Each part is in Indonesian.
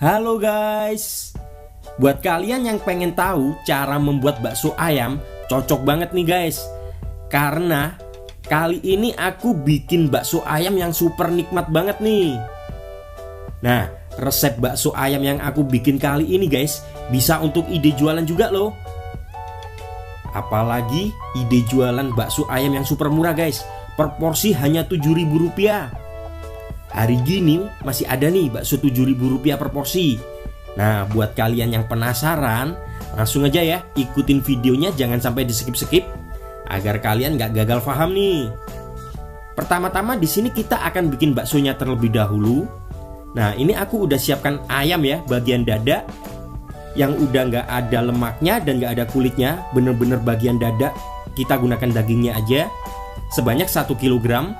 Halo guys. Buat kalian yang pengen tahu cara membuat bakso ayam, cocok banget nih guys. Karena kali ini aku bikin bakso ayam yang super nikmat banget nih. Nah, resep bakso ayam yang aku bikin kali ini guys, bisa untuk ide jualan juga loh. Apalagi ide jualan bakso ayam yang super murah guys. Per porsi hanya Rp7.000. Hari gini masih ada nih bakso Rp7.000 per porsi. Nah, buat kalian yang penasaran, langsung aja ya ikutin videonya, jangan sampai di skip-skip agar kalian nggak gagal paham nih. Pertama-tama di sini kita akan bikin baksonya terlebih dahulu. Nah, ini aku udah siapkan ayam ya, bagian dada yang udah nggak ada lemaknya dan nggak ada kulitnya, bener-bener bagian dada. Kita gunakan dagingnya aja sebanyak 1 kg.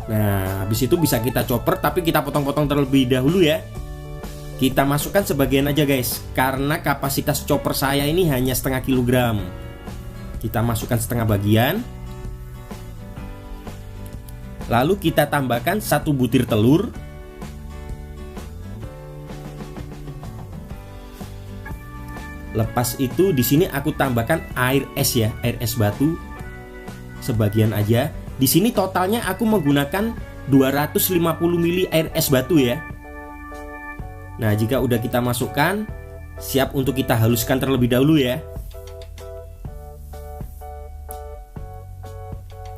Nah, habis itu bisa kita chopper, tapi kita potong-potong terlebih dahulu ya. Kita masukkan sebagian aja guys, karena kapasitas chopper saya ini hanya setengah kilogram. Kita masukkan setengah bagian. Lalu kita tambahkan 1 butir telur. Lepas itu di sini aku tambahkan air es ya, air es batu sebagian aja. Di sini totalnya aku menggunakan 250 ml air es batu ya. Nah, jika udah kita masukkan, siap untuk kita haluskan terlebih dahulu ya.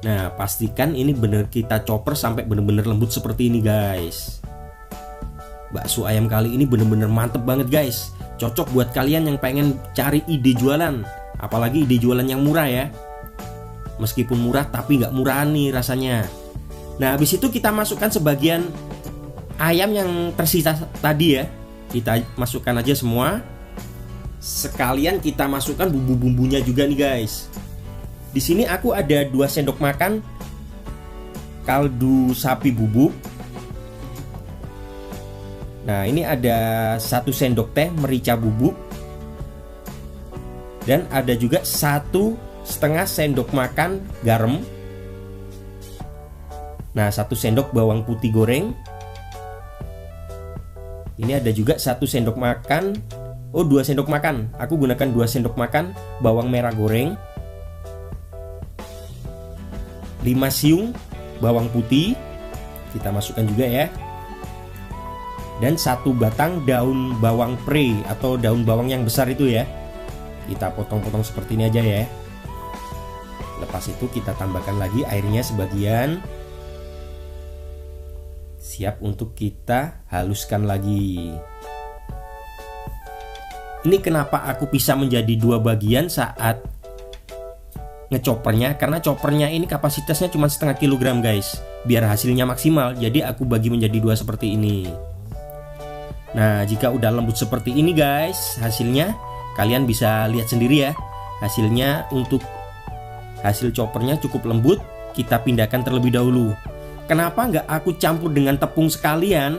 Nah, pastikan ini bener kita chopper sampai bener-bener lembut seperti ini guys. Bakso ayam kali ini bener-bener mantep banget guys. Cocok buat kalian yang pengen cari ide jualan, apalagi ide jualan yang murah ya. Meskipun murah tapi nggak murahan nih rasanya. Nah, habis itu kita masukkan sebagian ayam yang tersisa tadi ya. Kita masukkan aja semua. Sekalian kita masukkan bumbu-bumbunya juga nih guys. Di sini aku ada 2 sendok makan kaldu sapi bubuk. Nah, ini ada 1 sendok teh merica bubuk. Dan ada juga 1,5 sendok makan garam. Nah, 1 sendok bawang putih goreng. Ini ada juga 1 sendok makan, 2 sendok makan. Aku gunakan 2 sendok makan bawang merah goreng. 5 siung bawang putih. Kita masukkan juga ya. Dan 1 batang daun bawang pre atau daun bawang yang besar itu ya. Kita potong-potong seperti ini aja ya. Lepas itu kita tambahkan lagi airnya sebagian. Siap untuk kita haluskan lagi. Ini kenapa aku pisah menjadi 2 bagian saat ngechoppernya, karena choppernya ini kapasitasnya cuma setengah kilogram guys. Biar hasilnya maksimal, jadi aku bagi menjadi 2 seperti ini. Nah, jika udah lembut seperti ini guys, hasilnya kalian bisa lihat sendiri ya. Hasilnya untuk hasil choppernya cukup lembut. Kita pindahkan terlebih dahulu. Kenapa nggak aku campur dengan tepung sekalian?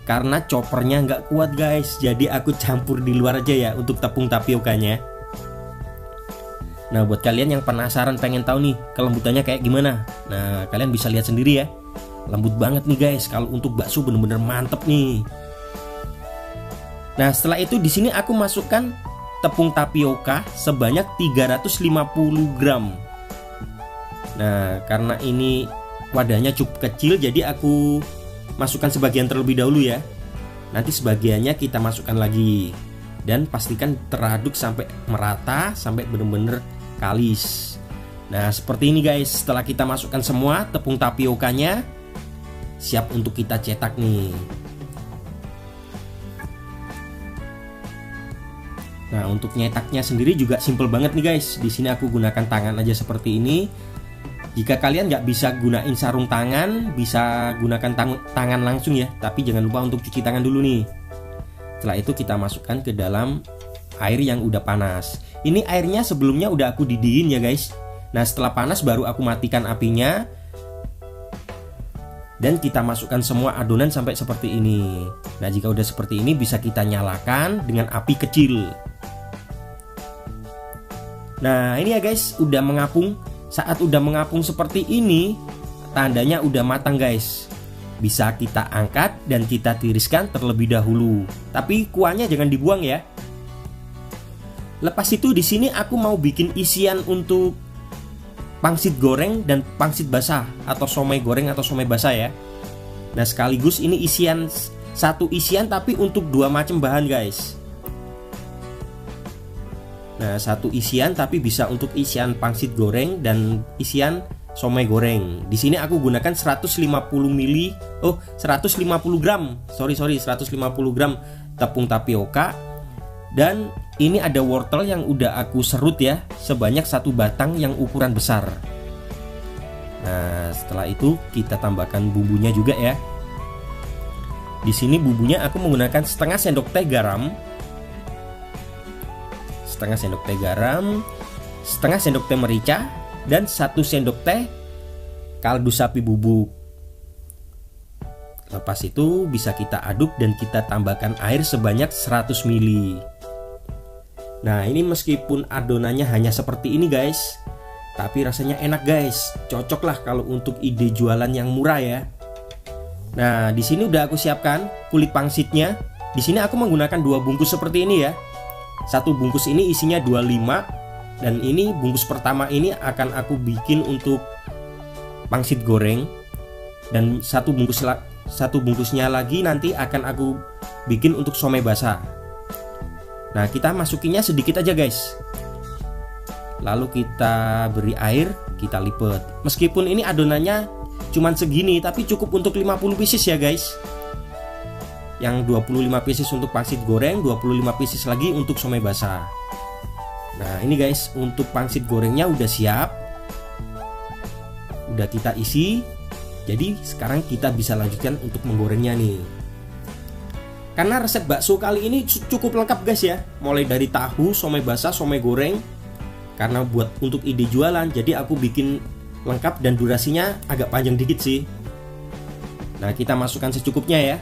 Karena choppernya nggak kuat guys. Jadi aku campur di luar aja ya untuk tepung tapiokanya. Nah, buat kalian yang penasaran pengen tahu nih kelembutannya kayak gimana, nah kalian bisa lihat sendiri ya. Lembut banget nih guys. Kalau untuk bakso bener-bener mantep nih. Nah, setelah itu di sini aku masukkan tepung tapioka sebanyak 350 gram. Nah, karena ini wadahnya cukup kecil, jadi aku masukkan sebagian terlebih dahulu ya. Nanti sebagiannya kita masukkan lagi. Dan pastikan teraduk sampai merata, sampai benar-benar kalis. Nah, seperti ini guys. Setelah kita masukkan semua tepung tapiokanya, siap untuk kita cetak nih. Nah, untuk nyetaknya sendiri juga simple banget nih guys. Di sini aku gunakan tangan aja seperti ini. Jika kalian nggak bisa gunain sarung tangan, bisa gunakan tangan langsung ya. Tapi jangan lupa untuk cuci tangan dulu nih. Setelah itu kita masukkan ke dalam air yang udah panas. Ini airnya sebelumnya udah aku didihin ya guys. Nah, setelah panas baru aku matikan apinya. Dan kita masukkan semua adonan sampai seperti ini. Nah, jika udah seperti ini bisa kita nyalakan dengan api kecil. Nah, ini ya guys, udah mengapung. Saat udah mengapung seperti ini, tandanya udah matang guys. bisa kita angkat dan kita tiriskan terlebih dahulu. Tapi kuahnya jangan dibuang ya. Lepas itu di sini aku mau bikin isian untuk pangsit goreng dan pangsit basah atau somai goreng atau somai basah ya. Nah, sekaligus ini isian, satu isian tapi untuk dua macam bahan guys. Nah, satu isian tapi bisa untuk isian pangsit goreng dan isian somai goreng. Di sini aku gunakan 150 gram. 150 gram tepung tapioka. Dan ini ada wortel yang udah aku serut ya, sebanyak 1 batang yang ukuran besar. Nah, setelah itu kita tambahkan bumbunya juga ya. Di sini bumbunya aku menggunakan setengah sendok teh garam, setengah sendok teh garam, setengah sendok teh merica, dan 1 sendok teh kaldu sapi bubuk. Lepas itu bisa kita aduk dan kita tambahkan air sebanyak 100 ml. Nah, ini meskipun adonannya hanya seperti ini guys, tapi rasanya enak guys. Cocok lah kalau untuk ide jualan yang murah ya. Nah, di sini udah aku siapkan kulit pangsitnya. Di sini aku menggunakan 2 bungkus seperti ini ya. 1 bungkus ini isinya 25, dan ini bungkus pertama ini akan aku bikin untuk pangsit goreng, dan satu bungkusnya lagi nanti akan aku bikin untuk somai basah. Nah, kita masukinnya sedikit aja guys. Lalu kita beri air, kita lipat. Meskipun ini adonannya cuman segini, tapi cukup untuk 50 pieces ya guys. Yang 25 pieces untuk pangsit goreng, 25 pieces lagi untuk somai basah. Nah, ini guys, untuk pangsit gorengnya udah siap. Udah kita isi. Jadi sekarang kita bisa lanjutkan untuk menggorengnya nih. Karena resep bakso kali ini cukup lengkap guys ya. Mulai dari tahu, somai basah, somai goreng. Karena buat untuk ide jualan, jadi aku bikin lengkap dan durasinya agak panjang dikit sih. Nah, kita masukkan secukupnya ya.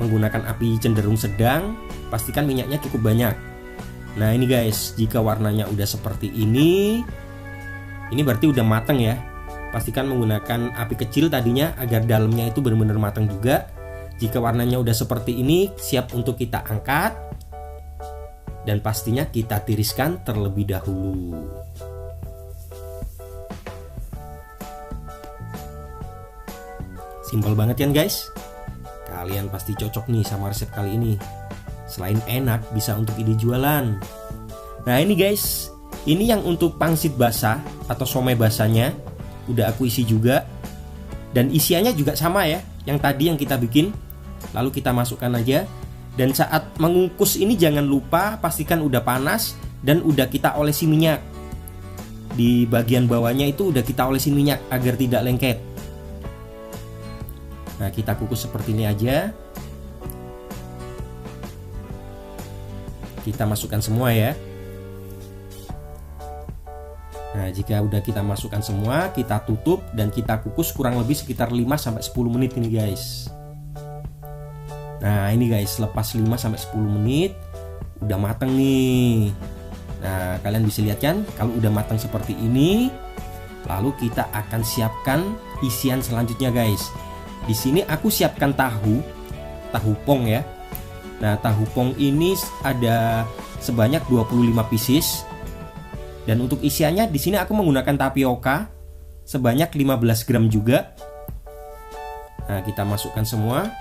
Menggunakan api cenderung sedang, pastikan minyaknya cukup banyak. Nah, ini guys, jika warnanya udah seperti ini berarti udah matang ya. Pastikan menggunakan api kecil tadinya agar dalamnya itu benar-benar matang juga. Jika warnanya udah seperti ini, siap untuk kita angkat. Dan pastinya kita tiriskan terlebih dahulu. Simpel banget kan guys? Kalian pasti cocok nih sama resep kali ini. Selain enak, bisa untuk ide jualan. Nah, ini guys, ini yang untuk pangsit basah atau somai basahnya udah aku isi juga. Dan isiannya juga sama ya, yang tadi yang kita bikin. Lalu kita masukkan aja. Dan saat mengukus ini jangan lupa pastikan udah panas dan udah kita olesi minyak. Di bagian bawahnya itu udah kita olesi minyak agar tidak lengket. Nah, kita kukus seperti ini aja. Kita masukkan semua ya. Nah, jika udah kita masukkan semua, kita tutup dan kita kukus kurang lebih sekitar 5-10 menit ini guys. Nah, ini guys, lepas 5-10 menit udah mateng nih. Nah, kalian bisa lihat kan kalau udah matang seperti ini. Lalu kita akan siapkan isian selanjutnya guys. Di sini aku siapkan tahu pong ya. Nah, tahu pong ini ada sebanyak 25 pieces. Dan untuk isiannya di sini aku menggunakan tapioka sebanyak 15 gram juga. Nah, kita masukkan semua.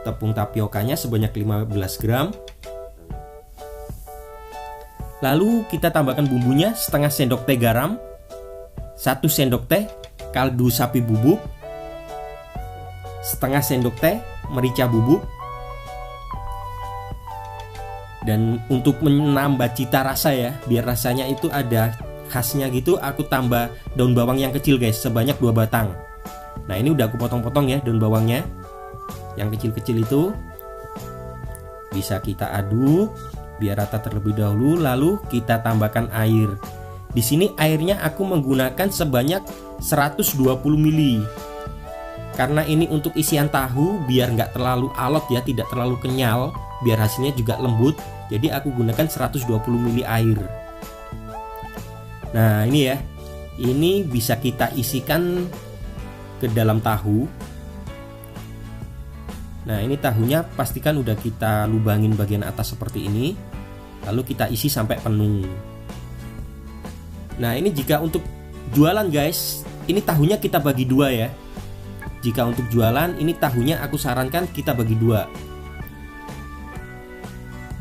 Tepung tapiokanya sebanyak 15 gram. Lalu kita tambahkan bumbunya setengah sendok teh garam, 1 sendok teh kaldu sapi bubuk, setengah sendok teh merica bubuk. Dan untuk menambah cita rasa ya, biar rasanya itu ada khasnya gitu, aku tambah daun bawang yang kecil guys, sebanyak 2 batang. Nah, ini udah aku potong-potong ya daun bawangnya. Yang kecil-kecil itu bisa kita aduk biar rata terlebih dahulu, lalu kita tambahkan air. Di sini airnya aku menggunakan sebanyak 120 ml. Karena ini untuk isian tahu biar nggak terlalu alot ya, tidak terlalu kenyal, biar hasilnya juga lembut. Jadi aku gunakan 120 ml air. Nah, ini ya. Ini bisa kita isikan ke dalam tahu. Nah, ini tahunya pastikan udah kita lubangin bagian atas seperti ini. Lalu kita isi sampai penuh. Nah, ini jika untuk jualan guys, ini tahunya kita bagi dua ya. Jika untuk jualan, ini tahunya aku sarankan kita bagi dua.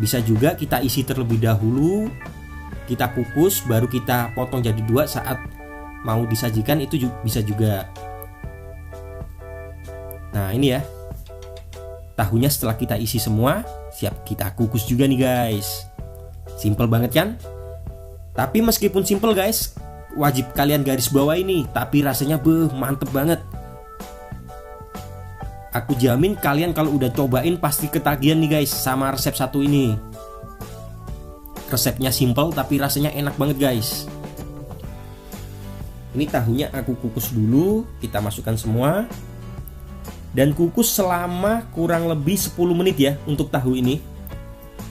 Bisa juga kita isi terlebih dahulu, kita kukus, baru kita potong jadi dua saat mau disajikan, itu bisa juga. Nah, ini ya tahunya setelah kita isi semua, siap kita kukus juga nih guys. Simple banget kan? Tapi meskipun simple guys, wajib kalian garis bawah ini, tapi rasanya mantep banget. Aku jamin kalian kalau udah cobain pasti ketagihan nih guys sama resep satu ini. Resepnya simple tapi rasanya enak banget guys. Ini tahunya aku kukus dulu, kita masukkan semua. Dan kukus selama kurang lebih 10 menit ya untuk tahu ini.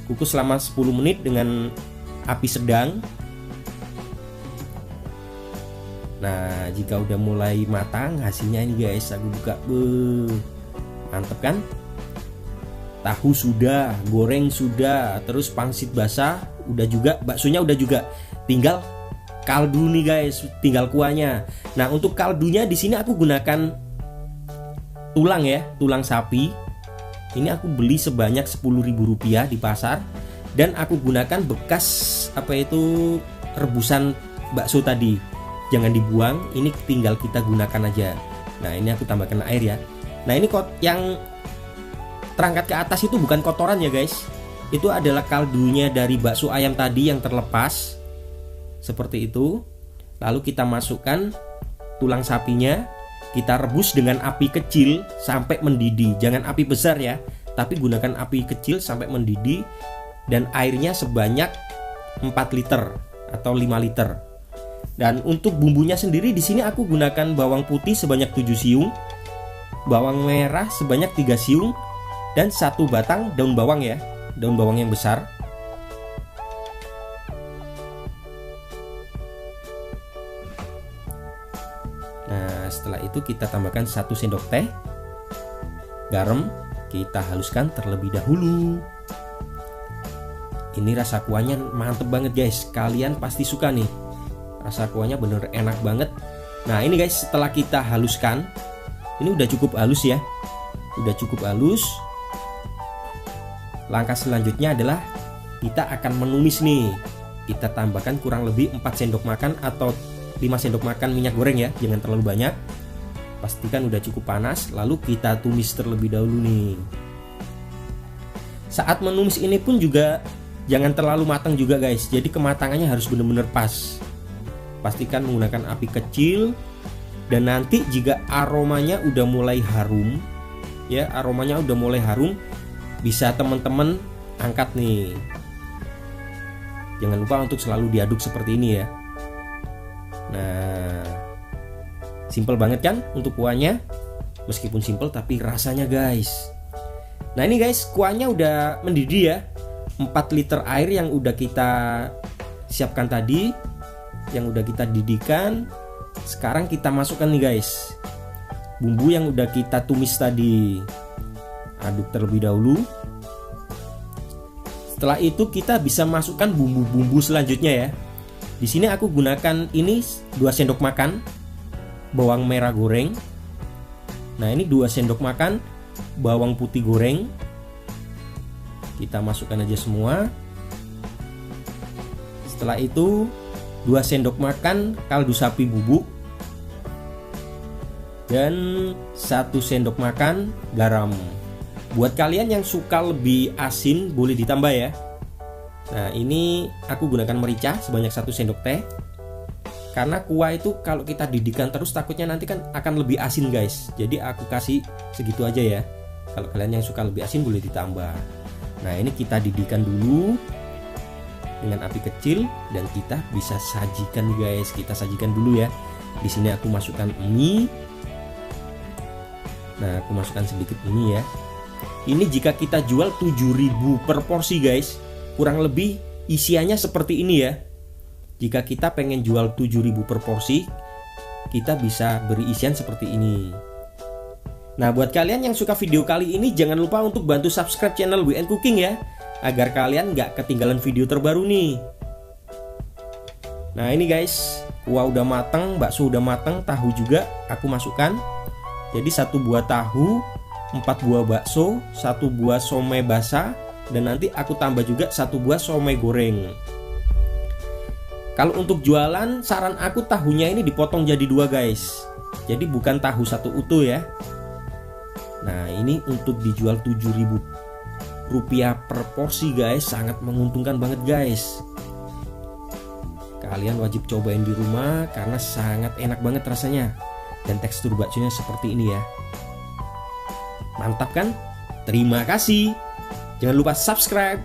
Kukus selama 10 menit dengan api sedang. Nah, jika udah mulai matang hasilnya ini guys, aku buka. Mantep kan? Tahu sudah, goreng sudah, terus pangsit basah udah juga, baksonya udah juga. Tinggal kaldu nih guys, tinggal kuahnya. Nah, untuk kaldunya di sini aku gunakan tulang ya, tulang sapi. Ini aku beli sebanyak Rp10.000 di pasar. Dan aku gunakan bekas rebusan bakso tadi. Jangan dibuang, ini tinggal kita gunakan aja. Nah, ini aku tambahkan air ya. Nah, ini yang terangkat ke atas itu bukan kotoran ya guys. Itu adalah kaldunya dari bakso ayam tadi yang terlepas. Seperti itu. Lalu kita masukkan tulang sapinya. Kita rebus dengan api kecil sampai mendidih. Jangan api besar ya, tapi gunakan api kecil sampai mendidih. Dan airnya sebanyak 4 liter atau 5 liter. Dan untuk bumbunya sendiri di sini aku gunakan bawang putih sebanyak 7 siung, bawang merah sebanyak 3 siung, dan 1 batang daun bawang ya, daun bawang yang besar. Nah, setelah itu kita tambahkan 1 sendok teh garam, kita haluskan terlebih dahulu. Ini rasa kuahnya mantep banget guys, kalian pasti suka nih. Rasa kuahnya bener enak banget. Nah, ini guys, setelah kita haluskan, ini udah cukup halus ya, udah cukup halus. Langkah selanjutnya adalah kita akan menumis nih. Kita tambahkan kurang lebih 4 sendok makan atau 5 sendok makan minyak goreng ya, jangan terlalu banyak. Pastikan udah cukup panas, lalu kita tumis terlebih dahulu nih. Saat menumis ini pun juga jangan terlalu matang juga guys, jadi kematangannya harus benar-benar pas. Pastikan menggunakan api kecil. Dan nanti jika aromanya udah mulai harum ya, aromanya udah mulai harum, bisa teman-teman angkat nih. Jangan lupa untuk selalu diaduk seperti ini ya. Nah, simple banget kan untuk kuahnya. Meskipun simple tapi rasanya guys. Nah, ini guys, kuahnya udah mendidih ya. 4 liter air yang udah kita siapkan tadi, yang udah kita didihkan. Sekarang kita masukkan nih guys bumbu yang udah kita tumis tadi. Aduk terlebih dahulu. Setelah itu kita bisa masukkan bumbu-bumbu selanjutnya ya. Di sini aku gunakan ini 2 sendok makan bawang merah goreng. Nah, ini 2 sendok makan bawang putih goreng. Kita masukkan aja semua. Setelah itu 2 sendok makan kaldu sapi bubuk dan 1 sendok makan garam. Buat kalian yang suka lebih asin boleh ditambah ya. Nah, ini aku gunakan merica sebanyak 1 sendok teh. Karena kuah itu kalau kita didihkan terus takutnya nanti kan akan lebih asin guys. Jadi aku kasih segitu aja ya. Kalau kalian yang suka lebih asin boleh ditambah. Nah, ini kita didihkan dulu dengan api kecil dan kita bisa sajikan guys. Kita sajikan dulu ya. Di sini aku masukkan mie. Nah, aku masukkan sedikit mie ya. Ini jika kita jual 7.000 per porsi guys, kurang lebih isiannya seperti ini ya. Jika kita pengen jual 7.000 per porsi, kita bisa beri isian seperti ini. Nah, buat kalian yang suka video kali ini, jangan lupa untuk bantu subscribe channel WN Cooking ya, agar kalian nggak ketinggalan video terbaru nih. Nah ini guys, kuah udah matang, bakso udah matang, tahu juga aku masukkan. Jadi 1 buah tahu, 4 buah bakso, 1 buah somai basah, dan nanti aku tambah juga 1 buah somai goreng. Kalau untuk jualan, saran aku tahunya ini dipotong jadi 2 guys. Jadi bukan tahu 1 utuh ya. Nah ini untuk dijual Rp7.000 per porsi guys, sangat menguntungkan banget guys. Kalian wajib cobain di rumah karena sangat enak banget rasanya. Dan tekstur baksonya seperti ini ya. Mantap kan? Terima kasih. Jangan lupa subscribe.